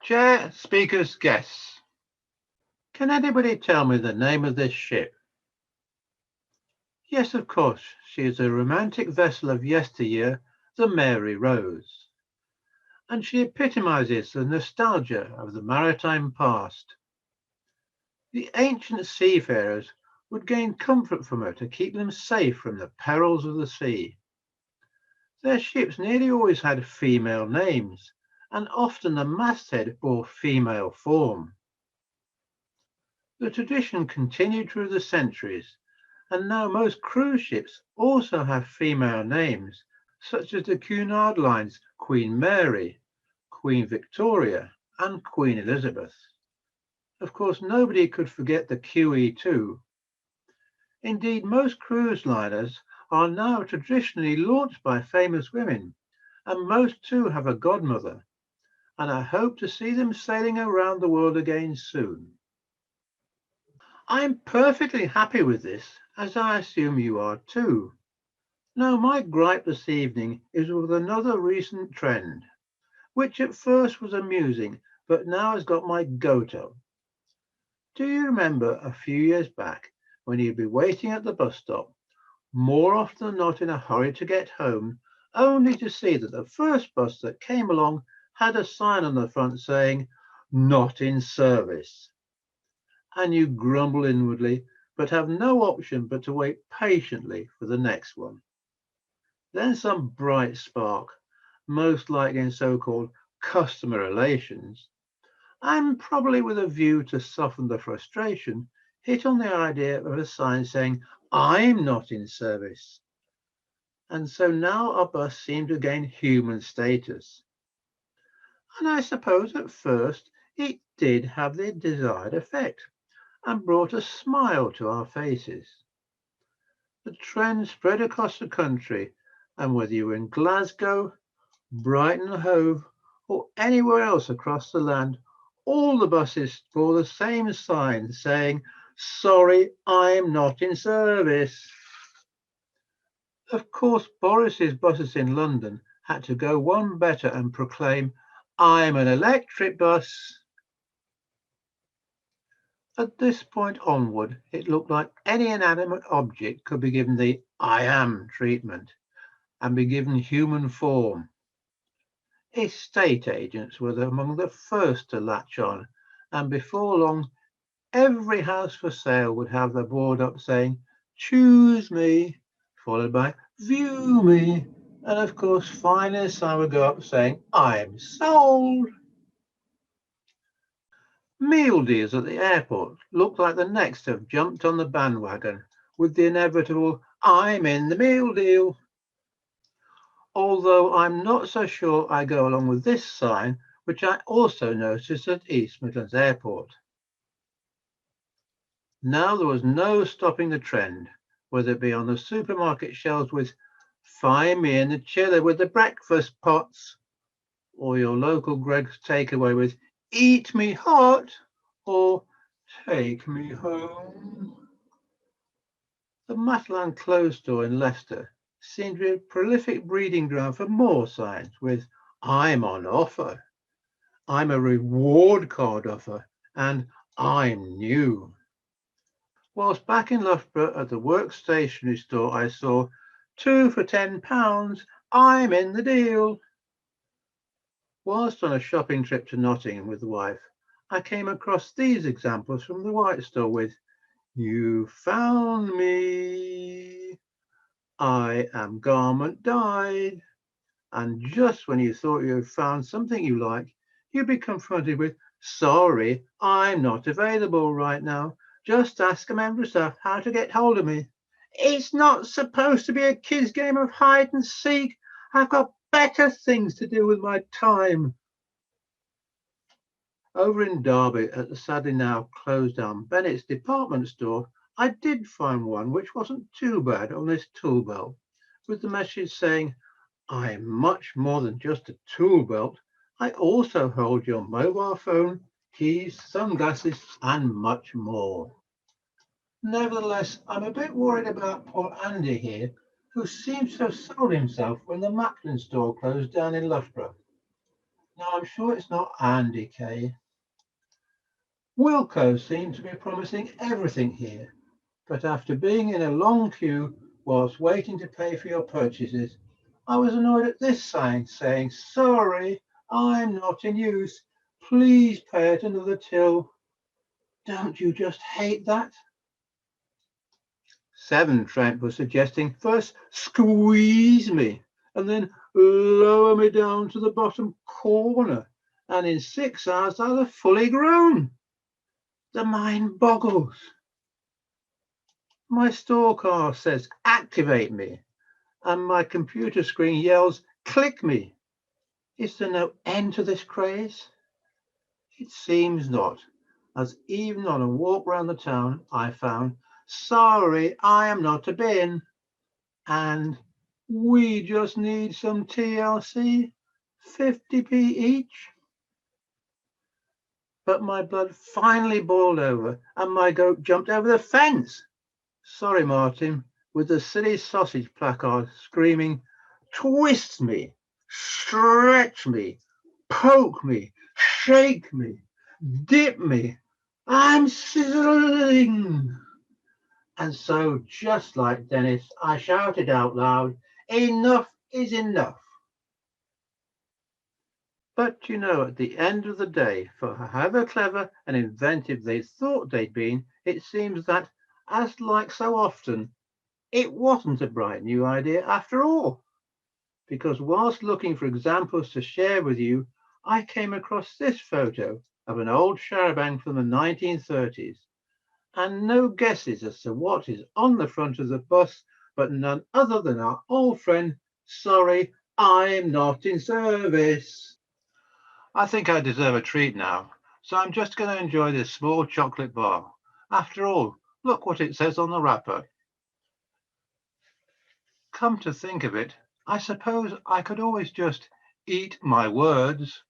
Chair, speakers, guests. Can anybody tell me the name of this ship? Yes, of course, she is a romantic vessel of yesteryear, the Mary Rose, and she epitomizes the nostalgia of the maritime past. The ancient seafarers would gain comfort from her to keep them safe from the perils of the sea. Their ships nearly always had female names, and often the masthead bore female form. The tradition continued through the centuries, and now most cruise ships also have female names, such as the Cunard Line's Queen Mary, Queen Victoria, and Queen Elizabeth. Of course, nobody could forget the QE2. Indeed, most cruise liners are now traditionally launched by famous women, and most too have a godmother, and I hope to see them sailing around the world again soon. I'm perfectly happy with this, as I assume you are too. Now, my gripe this evening is with another recent trend, which at first was amusing, but now has got my goat up. Do you remember a few years back when you'd be waiting at the bus stop, more often than not in a hurry to get home, only to see that the first bus that came along had a sign on the front saying, "Not in service," and you grumble inwardly, but have no option but to wait patiently for the next one. Then some bright spark, most likely in so-called customer relations, and probably with a view to soften the frustration, hit on the idea of a sign saying, "I'm not in service." And so now our bus seemed to gain human status. And I suppose at first it did have the desired effect and brought a smile to our faces. The trend spread across the country, and whether you were in Glasgow, Brighton Hove, or anywhere else across the land, all the buses bore the same sign saying, "Sorry, I'm not in service." Of course, Boris's buses in London had to go one better and proclaim, "I'm an electric bus." At this point onward, it looked like any inanimate object could be given the "I am" treatment and be given human form. Estate agents were among the first to latch on, and before long, every house for sale would have the board up saying, "Choose me," followed by "View me," and of course, finally, a sign would go up saying, "I'm sold." Meal deals at the airport looked like the next to have jumped on the bandwagon with the inevitable "I'm in the meal deal." Although I'm not so sure I go along with this sign, which I also noticed at East Midlands Airport. Now there was no stopping the trend, whether it be on the supermarket shelves with "Find me in the chiller with the breakfast pots," or your local Greggs takeaway with "Eat me hot," or "Take me home." The Matland clothes store in Leicester seemed to be a prolific breeding ground for more signs with "I'm on offer," "I'm a reward card offer," and "I'm new." Whilst back in Loughborough at the work stationery store, I saw "2 for £10, I'm in the deal." Whilst on a shopping trip to Nottingham with the wife, I came across these examples from the White store with "You found me," "I am garment dyed," and just when you thought you had found something you like, you'd be confronted with "Sorry, I'm not available right now. Just ask a member of staff how to get hold of me." It's not supposed to be a kid's game of hide and seek. I've got better things to do with my time. Over in Derby at the sadly now closed down Bennett's department store, I did find one which wasn't too bad on this tool belt, with the message saying, "I'm much more than just a tool belt. I also hold your mobile phone, keys, sunglasses, and much more." Nevertheless, I'm a bit worried about poor Andy here, who seems to have sold himself when the Macklin store closed down in Loughborough. No, I'm sure it's not Andy Kay. Wilco seemed to be promising everything here, but after being in a long queue whilst waiting to pay for your purchases, I was annoyed at this sign saying, "Sorry, I'm not in use. Please pay at another till." Don't you just hate that? Seven Trent was suggesting first squeeze me and then lower me down to the bottom corner, and in 6 hours I'll have fully grown. The mind boggles. My store car says activate me, and my computer screen yells click me. Is there no end to this craze? It seems not, as even on a walk round the town I found sorry I am not a bin and we just need some TLC, 50p each. But my blood finally boiled over and my goat jumped over the fence. Sorry, Martin, with the silly sausage placard screaming, twist me, stretch me, poke me, shake me, dip me. I'm sizzling. And so, just like Dennis, I shouted out loud, enough is enough. But you know, at the end of the day, for however clever and inventive they thought they'd been, it seems that, as like so often, it wasn't a bright new idea after all. Because whilst looking for examples to share with you, I came across this photo of an old charabanc from the 1930s, and no guesses as to what is on the front of the bus, but none other than our old friend, sorry, I'm not in service. I think I deserve a treat now, so I'm just going to enjoy this small chocolate bar. After all, look what it says on the wrapper. Come to think of it, I suppose I could always just eat my words.